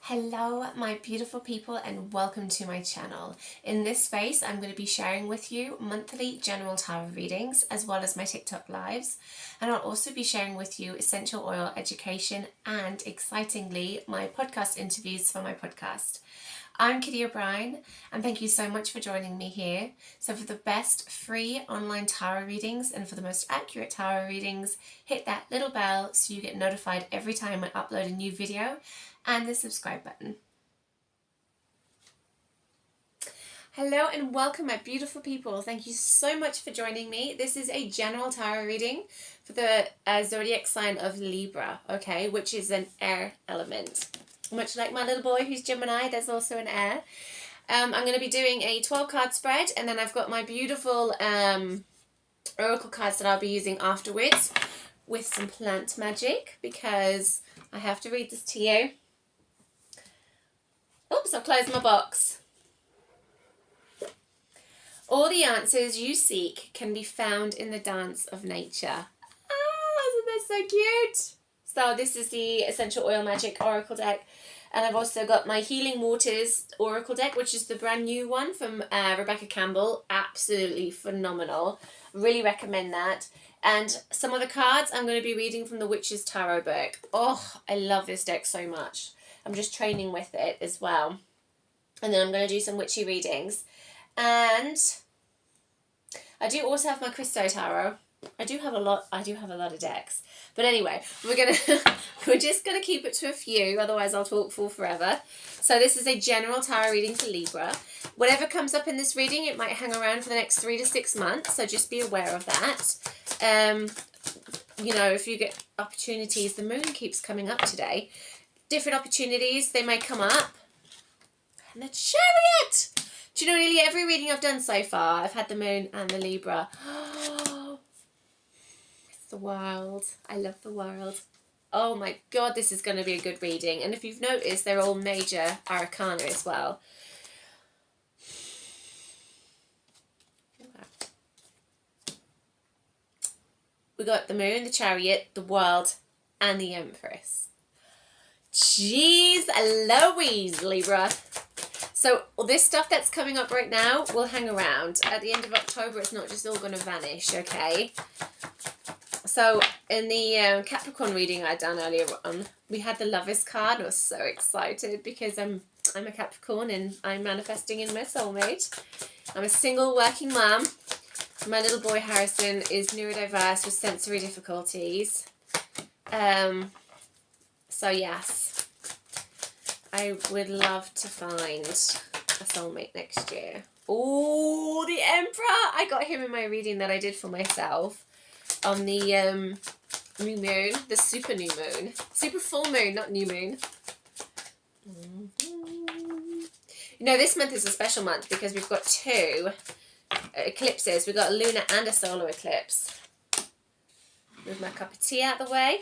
Hello my beautiful people and welcome to my channel. In this space I'm going to be sharing with you monthly general tarot readings as well as my TikTok lives, and I'll also be sharing with you essential oil education and excitingly my podcast interviews for my podcast. I'm Kitty O'Brien and thank you so much for joining me here. So for the best free online tarot readings and for the most accurate tarot readings, hit that little bell so you get notified every time I upload a new video, and the subscribe button. Hello and welcome my beautiful people. Thank you so much for joining me. This is a general tarot reading for the zodiac sign of Libra, okay, which is an air element. Much like my little boy who's Gemini, there's also an air. I'm going to be doing a 12 card spread, and then I've got my beautiful oracle cards that I'll be using afterwards with some plant magic because I have to read this to you. Oops, I've closed my box. All the answers you seek can be found in the dance of nature. Isn't that so cute? So this is the Essential Oil Magic Oracle deck. And I've also got my Healing Waters Oracle deck, which is the brand new one from Rebecca Campbell. Absolutely phenomenal. Really recommend that. And some of the cards I'm going to be reading from the Witch's Tarot book. Oh, I love this deck so much. I'm just training with it as well. And then I'm going to do some witchy readings. And I do also have my Christo Tarot. I do have a lot of decks. But anyway, we're just gonna keep it to a few, otherwise I'll talk for forever. So this is a general tarot reading for Libra. Whatever comes up in this reading, it might hang around for the next 3 to 6 months, so just be aware of that. You know, if you get opportunities, the moon keeps coming up today. Different opportunities, they may come up. And the Chariot! Do you know, nearly every reading I've done so far, I've had the moon and the Libra. It's the world. I love the world. Oh my god, this is going to be a good reading. And if you've noticed, they're all major arcana as well. We got the moon, the Chariot, the world, and the Empress. Jeez Louise, Libra. So all this stuff that's coming up right now will hang around. At the end of October, it's not just all going to vanish, okay? So in the Capricorn reading I'd done earlier on, we had the Lovers card. I was so excited because I'm a Capricorn and I'm manifesting in my soulmate. I'm a single working mum. My little boy Harrison is neurodiverse with sensory difficulties. So yes, I would love to find a soulmate next year. Oh, the Emperor! I got him in my reading that I did for myself on the new moon, the super new moon. Super full moon, not new moon. You know, this month is a special month because we've got 2 eclipses. We've got a lunar and a solar eclipse. Move my cup of tea out of the way.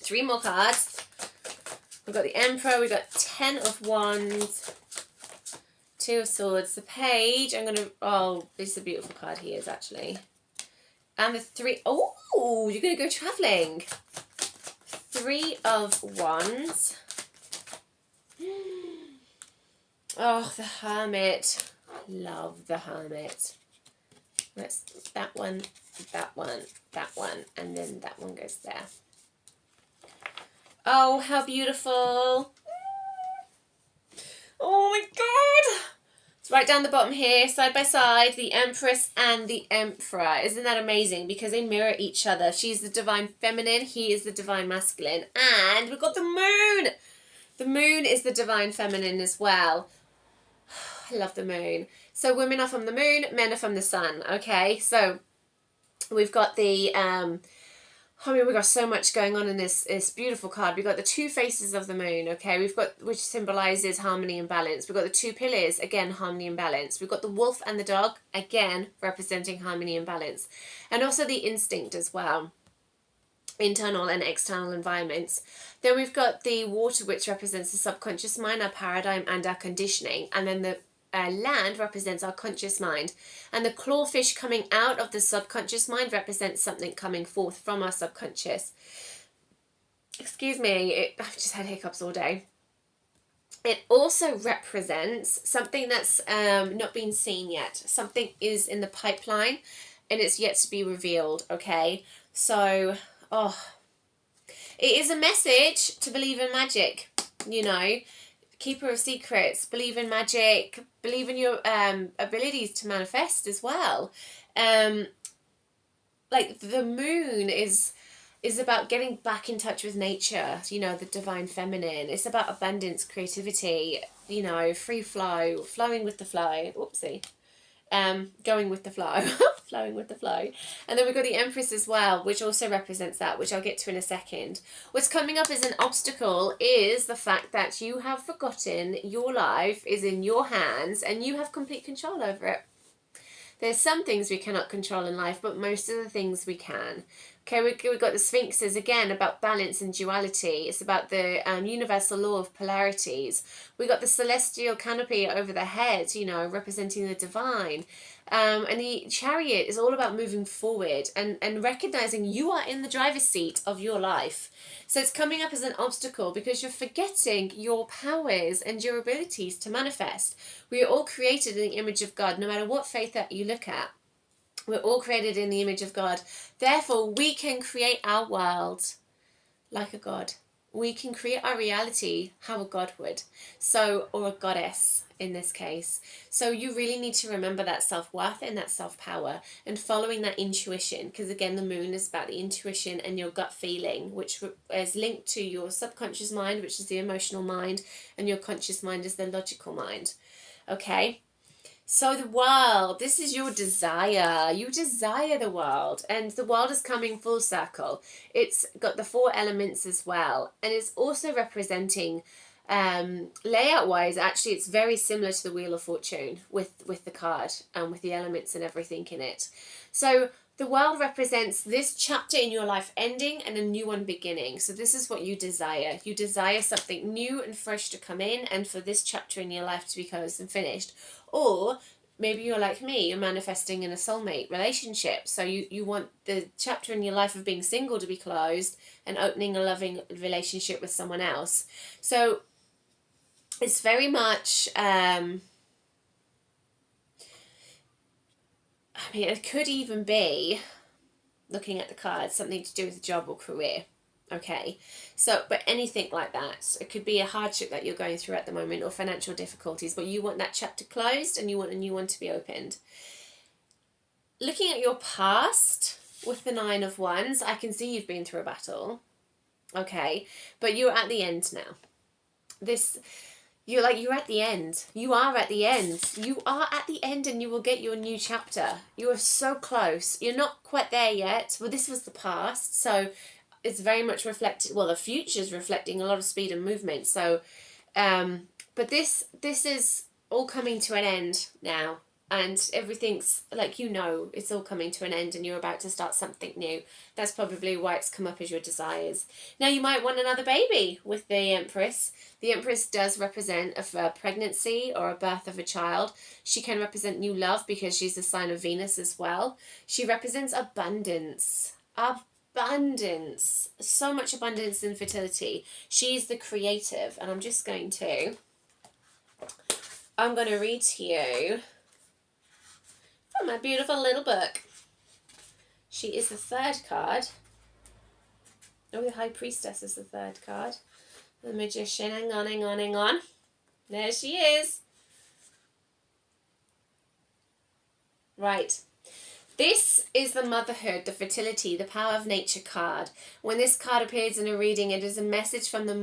3 more cards. We've got the Emperor, we've got 10 of Wands, 2 of Swords, the Page. I'm going to, oh, this is a beautiful card he is actually. And the 3, oh, you're going to go travelling. 3 of Wands. Oh, the Hermit. Love the Hermit. That's that one, that one, that one, and then that one goes there. Oh, how beautiful. Oh my god. It's right down the bottom here, side by side, the Empress and the Emperor. Isn't that amazing? Because they mirror each other. She's the divine feminine, he is the divine masculine. And we've got the moon. The moon is the divine feminine as well. I love the moon. So women are from the moon, men are from the sun. Okay, so we've got the... I mean, we've got so much going on in this beautiful card. We've got the 2 faces of the moon, okay? We've got, which symbolises harmony and balance. We've got the 2 pillars, again, harmony and balance. We've got the wolf and the dog, again, representing harmony and balance. And also the instinct as well. Internal and external environments. Then we've got the water, which represents the subconscious mind, our paradigm and our conditioning. And then the land represents our conscious mind, and the clawfish coming out of the subconscious mind represents something coming forth from our subconscious. excuse me, I've just had hiccups all day. It also represents something that's not been seen yet. Something is in the pipeline and it's yet to be revealed, okay? So, it is a message to believe in magic, you know. Keeper of secrets, believe in magic, believe in your abilities to manifest as well. Like the moon is about getting back in touch with nature, you know, the divine feminine. It's about abundance, creativity, you know, free flow, flowing with the flow. Oopsie. Going with the flow, flowing with the flow. And then we've got the Empress as well, which also represents that, which I'll get to in a second. What's coming up as an obstacle is the fact that you have forgotten your life is in your hands and you have complete control over it. There's some things we cannot control in life, but most of the things we can. Okay, we've got the Sphinxes, again, about balance and duality. It's about the universal law of polarities. We got the celestial canopy over the head, you know, representing the divine. And the Chariot is all about moving forward and recognizing you are in the driver's seat of your life. So it's coming up as an obstacle because you're forgetting your powers and your abilities to manifest. We are all created in the image of God, no matter what faith that you look at. We're all created in the image of God. Therefore, we can create our world like a God. We can create our reality how a God would. So, or a goddess in this case. So you really need to remember that self-worth and that self-power and following that intuition. Because again, the moon is about the intuition and your gut feeling, which is linked to your subconscious mind, which is the emotional mind, and your conscious mind is the logical mind. Okay? So the world, this is your desire. You desire the world, and the world is coming full circle. It's got the 4 elements as well, and it's also representing layout wise. Actually, it's very similar to the Wheel of Fortune with the card and with the elements and everything in it. So the world represents this chapter in your life ending and a new one beginning. So this is what you desire. You desire something new and fresh to come in, and for this chapter in your life to be closed and finished. Or maybe you're like me, you're manifesting in a soulmate relationship. So you want the chapter in your life of being single to be closed and opening a loving relationship with someone else. So it's very much, I mean, it could even be, looking at the cards, something to do with job or career. Okay, so, but anything like that. It could be a hardship that you're going through at the moment or financial difficulties, but you want that chapter closed and you want a new one to be opened. Looking at your past with the 9 of Wands, I can see you've been through a battle. Okay, but you're at the end now. You're at the end. You are at the end. You are at the end and you will get your new chapter. You are so close. You're not quite there yet. Well, this was the past, so it's very much reflected, well, the future's reflecting a lot of speed and movement. So, but this is all coming to an end now. And everything's, like, you know, it's all coming to an end and you're about to start something new. That's probably why it's come up as your desires. Now, you might want another baby with the Empress. The Empress does represent a pregnancy or a birth of a child. She can represent new love because she's a sign of Venus as well. She represents abundance. Abundance. So much abundance and fertility. She's the creative. And I'm going to read to you from my beautiful little book. She is the 3rd card. Oh, the High Priestess is the 3rd card. The Magician. Hang on. There she is. Right. This is the motherhood, the fertility, the power of nature card. When this card appears in a reading, it is a message from the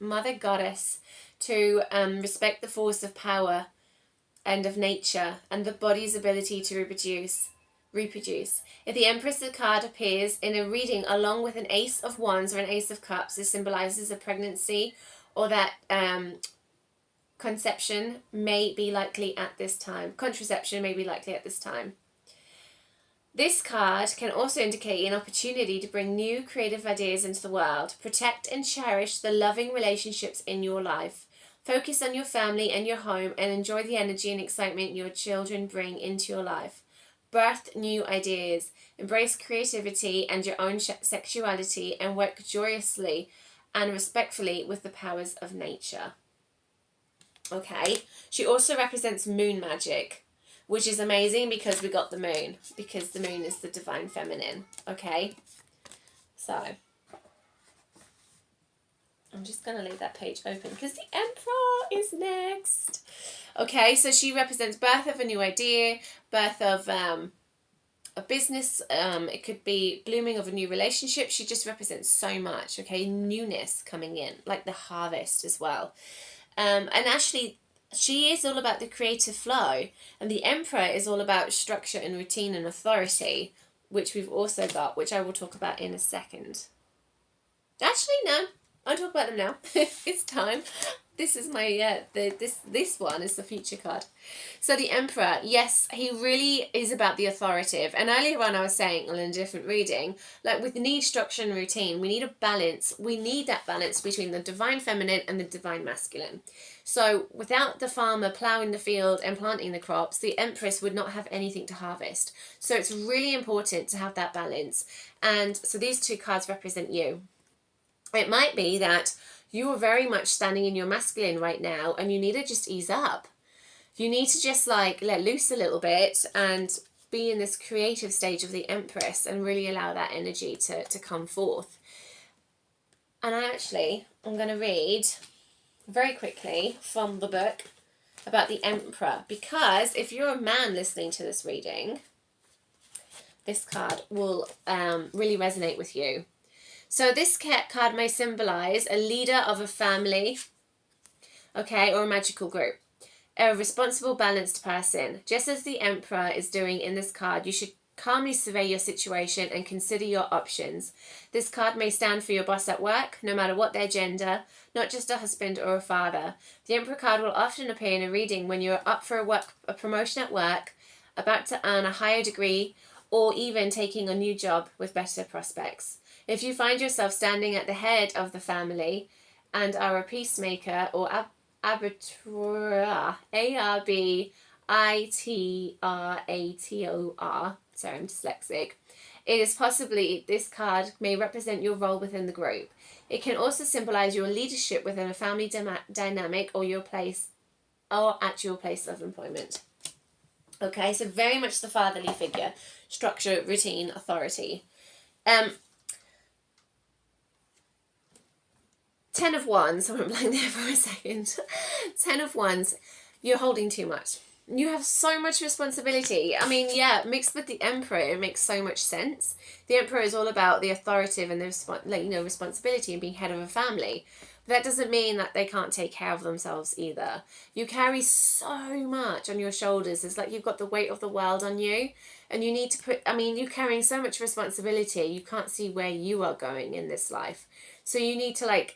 mother goddess to respect the force of power and of nature and the body's ability to reproduce. If the Empress card appears in a reading along with an Ace of Wands or an Ace of Cups, this symbolizes a pregnancy or that contraception may be likely at this time. This card can also indicate an opportunity to bring new creative ideas into the world. Protect and cherish the loving relationships in your life. Focus on your family and your home and enjoy the energy and excitement your children bring into your life. Birth new ideas. Embrace creativity and your own sexuality and work joyously and respectfully with the powers of nature. Okay, she also represents moon magic, which is amazing because we got the moon, because the moon is the divine feminine. Okay, so I'm just going to leave that page open because the Emperor is next. Okay, so she represents birth of a new idea, birth of a business. It could be blooming of a new relationship. She just represents so much. Okay, newness coming in, like the harvest as well. And actually, she is all about the creative flow, and the Emperor is all about structure and routine and authority, which we've also got, which I will talk about in a second. Actually, no, I'll talk about them now. It's time. This is my this one is the future card. So the Emperor, yes, he really is about the authoritative. And earlier on I was saying in a different reading, like with need, structure and routine, we need a balance. We need that balance between the divine feminine and the divine masculine. So without the farmer ploughing the field and planting the crops, the Empress would not have anything to harvest. So it's really important to have that balance. And so these two cards represent you. It might be that you are very much standing in your masculine right now and you need to just ease up. You need to just like let loose a little bit and be in this creative stage of the Empress and really allow that energy to come forth. And I'm going to read very quickly from the book about the Emperor, because if you're a man listening to this reading, this card will really resonate with you. So this card may symbolize a leader of a family, okay, or a magical group, a responsible, balanced person. Just as the Emperor is doing in this card, you should calmly survey your situation and consider your options. This card may stand for your boss at work, no matter what their gender, not just a husband or a father. The Emperor card will often appear in a reading when you're up for a promotion at work, about to earn a higher degree, or even taking a new job with better prospects. If you find yourself standing at the head of the family and are a peacemaker or arbiter, A-R-B-I-T-R-A-T-O-R, sorry, I'm dyslexic, it is possibly this card may represent your role within the group. It can also symbolize your leadership within a family dynamic or your place or at your place of employment. Okay, so very much the fatherly figure, structure, routine, authority. 10 of Wands, I went blank there for a second. 10 of Wands, you're holding too much. You have so much responsibility. I mean, yeah, mixed with the Emperor, it makes so much sense. The Emperor is all about the authoritative and the responsibility and being head of a family. But that doesn't mean that they can't take care of themselves either. You carry so much on your shoulders. It's like you've got the weight of the world on you. And you need to you're carrying so much responsibility. You can't see where you are going in this life. So you need to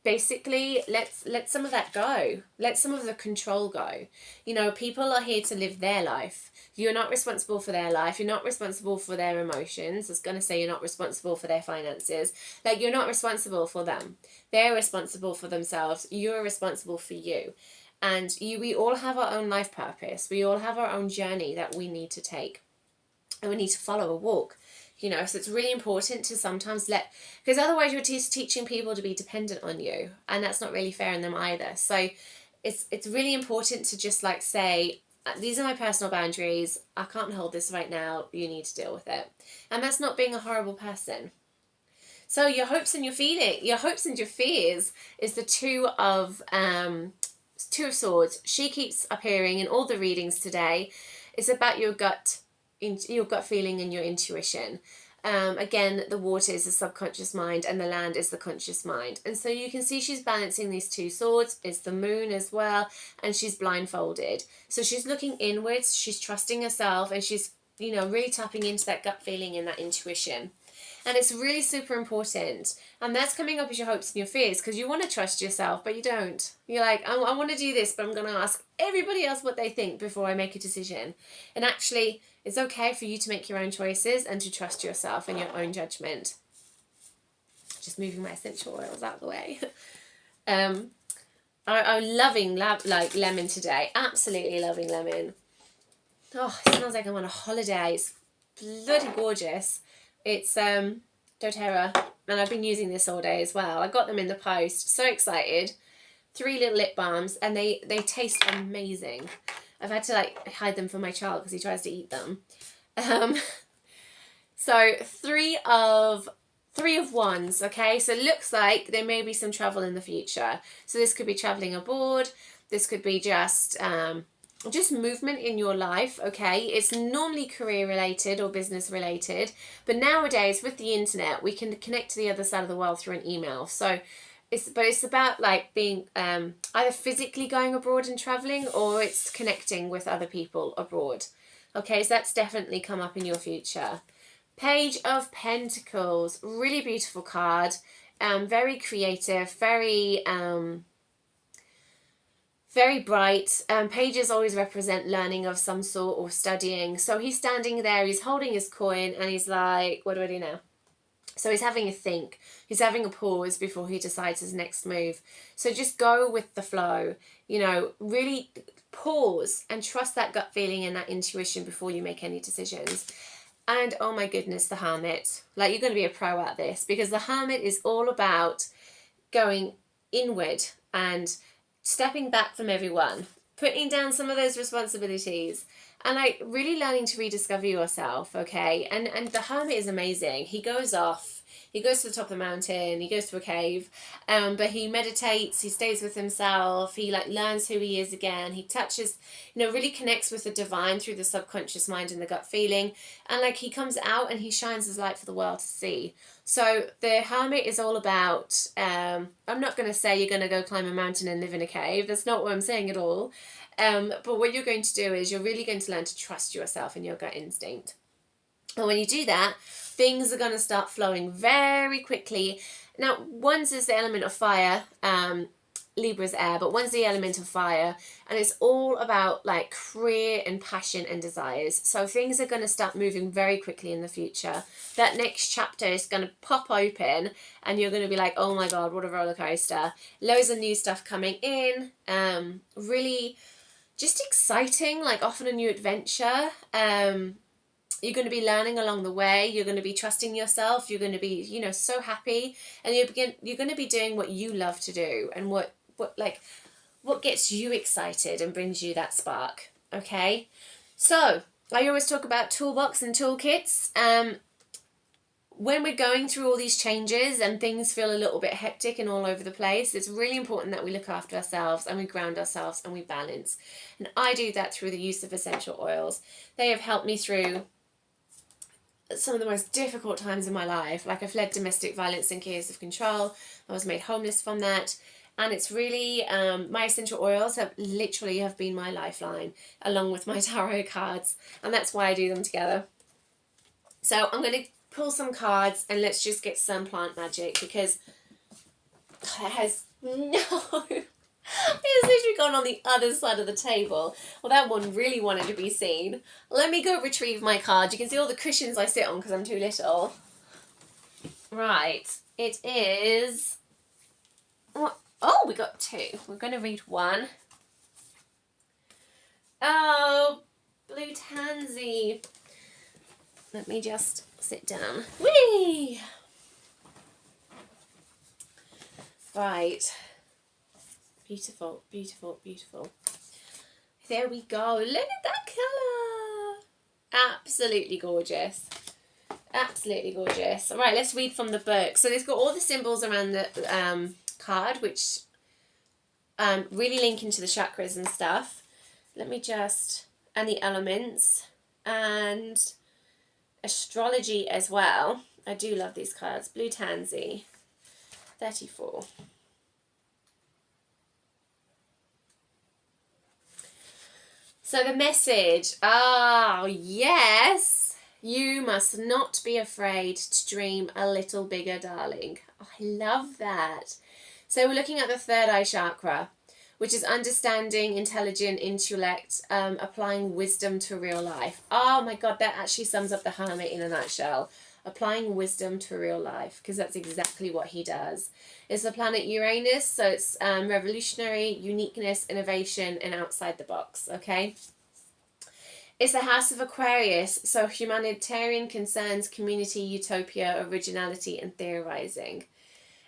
basically let some of that go. Let some of the control go. You know, people are here to live their life. You're not responsible for their life. You're not responsible for their emotions. I was going to say you're not responsible for their finances. You're not responsible for them. They're responsible for themselves. You're responsible for you. And we all have our own life purpose. We all have our own journey that we need to take. And we need to follow a walk. You know, so it's really important to sometimes because otherwise you're just teaching people to be dependent on you, and that's not really fair in them either. So it's really important to just say, these are my personal boundaries. I can't hold this right now. You need to deal with it. And that's not being a horrible person. So your hopes and your fears is the Two of Swords. She keeps appearing in all the readings today. It's about your gut feeling and your intuition. Again, the water is the subconscious mind and the land is the conscious mind. And so you can see she's balancing these two swords. It's the moon as well, and she's blindfolded. So she's looking inwards, she's trusting herself, and she's, really tapping into that gut feeling and that intuition. And it's really super important. And that's coming up as your hopes and your fears, because you want to trust yourself, but you don't. You're like, I want to do this, but I'm going to ask everybody else what they think before I make a decision. And actually, it's okay for you to make your own choices and to trust yourself and your own judgment. Just moving my essential oils out of the way. I'm loving lemon today. Absolutely loving lemon. Oh, it smells like I'm on a holiday. It's bloody gorgeous. It's doTERRA and I've been using this all day as well. I got them in the post. So excited. 3 little lip balms, and they taste amazing. I've had to like hide them from my child because he tries to eat them. So 3 of 1s, okay? So it looks like there may be some travel in the future. So this could be traveling abroad. This could be just movement in your life, okay? It's normally career related or business related, but nowadays with the internet, we can connect to the other side of the world through an email. So it's about like being either physically going abroad and traveling, or it's connecting with other people abroad. Okay, so that's definitely come up in your future. Page of Pentacles, really beautiful card, very creative, very bright. Pages always represent learning of some sort or studying. So he's standing there, he's holding his coin, and he's like, what do I do now? So he's having a think. He's having a pause before he decides his next move. So just go with the flow. You know, really pause and trust that gut feeling and that intuition before you make any decisions. And oh my goodness, the Hermit. Like, you're going to be a pro at this, because the Hermit is all about going inward and stepping back from everyone, putting down some of those responsibilities, and like really learning to rediscover yourself, okay? And the Hermit is amazing. He goes off, he goes to the top of the mountain, he goes to a cave, but he meditates, he stays with himself, he like learns who he is again, he touches, you know, really connects with the divine through the subconscious mind and the gut feeling, and like he comes out and he shines his light for the world to see. So the Hermit is all about, I'm not going to say you're going to go climb a mountain and live in a cave, that's not what I'm saying at all. But what you're going to do is you're really going to learn to trust yourself and your gut instinct. And when you do that, things are going to start flowing very quickly. Now, one's is the element of fire, Libra's air, but one's the element of fire, and it's all about like career and passion and desires. So things are going to start moving very quickly in the future. That next chapter is going to pop open, and you're going to be like, oh my god, what a roller coaster. Loads of new stuff coming in, really just exciting, like often a new adventure. You're going to be learning along the way. You're going to be trusting yourself. You're going to be, you know, so happy, and you're going to be doing what you love to do, and what gets you excited and brings you that spark. Okay, so I always talk about toolbox and toolkits. When we're going through all these changes and things feel a little bit hectic and all over the place, it's really important that we look after ourselves and we ground ourselves and we balance. And I do that through the use of essential oils. They have helped me through some of the most difficult times in my life. Like, I fled domestic violence and chaos of control. I was made homeless from that. And it's really, my essential oils have been my lifeline, along with my tarot cards. And that's why I do them together. So I'm going to pull some cards and let's just get some plant magic, because it has it's literally gone on the other side of the table. Well, that one really wanted to be seen. Let me go retrieve my card. You can see all the cushions I sit on because I'm too little. Right, it is... Oh, we got 2. We're going to read one. Oh, Blue Tansy. Let me just sit down. Whee! Right. Beautiful, beautiful, beautiful. There we go. Look at that colour. Absolutely gorgeous. Absolutely gorgeous. All right, let's read from the book. So it's got all the symbols around the card, which really link into the chakras and stuff. Let me just... And the elements. And astrology as well. I do love these cards. Blue Tansy. 34. So the message, yes, you must not be afraid to dream a little bigger, darling. Oh, I love that. So we're looking at the third eye chakra, which is understanding, intelligent, intellect, applying wisdom to real life. Oh my God, that actually sums up the Hermit in a nutshell. Applying wisdom to real life, because that's exactly what he does. It's the planet Uranus, so it's revolutionary, uniqueness, innovation, and outside the box, okay? It's the house of Aquarius, so humanitarian concerns, community, utopia, originality, and theorizing.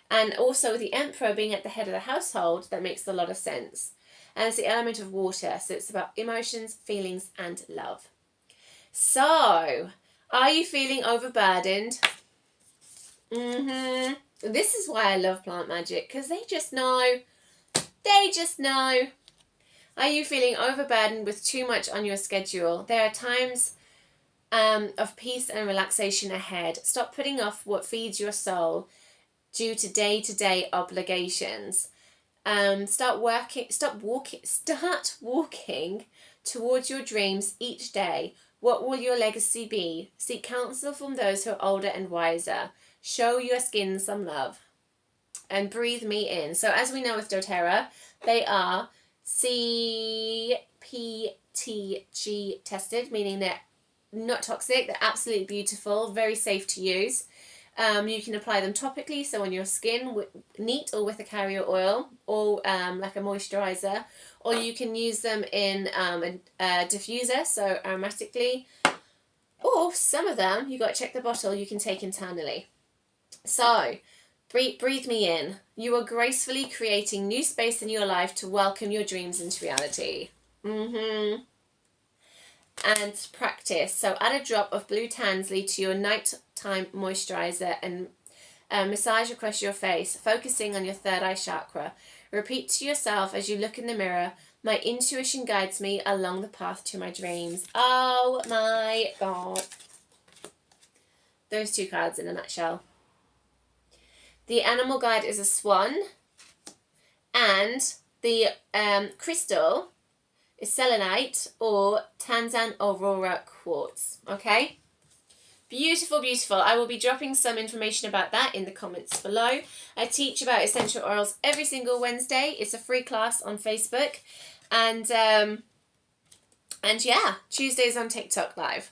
And also with the Emperor being at the head of the household, that makes a lot of sense. And it's the element of water, so it's about emotions, feelings, and love. So, are you feeling overburdened? This is why I love plant magic, because they just know. They just know. Are you feeling overburdened with too much on your schedule? There are times of peace and relaxation ahead. Stop putting off what feeds your soul due to day-to-day obligations. Start walking towards your dreams each day. What will your legacy be? Seek counsel from those who are older and wiser. Show your skin some love. And breathe me in. So as we know with doTERRA, they are CPTG tested, meaning they're not toxic, they're absolutely beautiful, very safe to use. You can apply them topically, so on your skin, neat or with a carrier oil, or like a moisturizer, or you can use them in a diffuser, so aromatically, or some of them, you got to check the bottle, you can take internally. So, breathe me in. You are gracefully creating new space in your life to welcome your dreams into reality. And practice. So add a drop of Blue Tansy to your nighttime moisturizer and massage across your face, focusing on your third eye chakra. Repeat to yourself as you look in the mirror, my intuition guides me along the path to my dreams. Oh my God. Those two cards in a nutshell. The animal guide is a swan, and the crystal is selenite or Tanzan Aurora quartz. Okay? Beautiful, beautiful. I will be dropping some information about that in the comments below. I teach about essential oils every single Wednesday. It's a free class on Facebook. And yeah, Tuesdays on TikTok Live.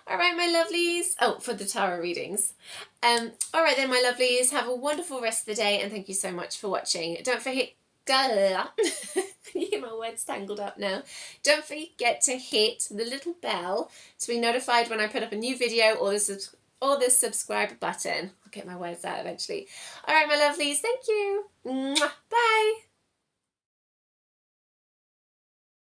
All right, my lovelies. Oh, for the tarot readings. All right then, my lovelies. Have a wonderful rest of the day, and thank you so much for watching. Don't forget... You get my words tangled up now. Don't forget to hit the little bell to be notified when I put up a new video, or the subscribe button. I'll get my words out eventually. All right, my lovelies. Thank you. Mwah. Bye.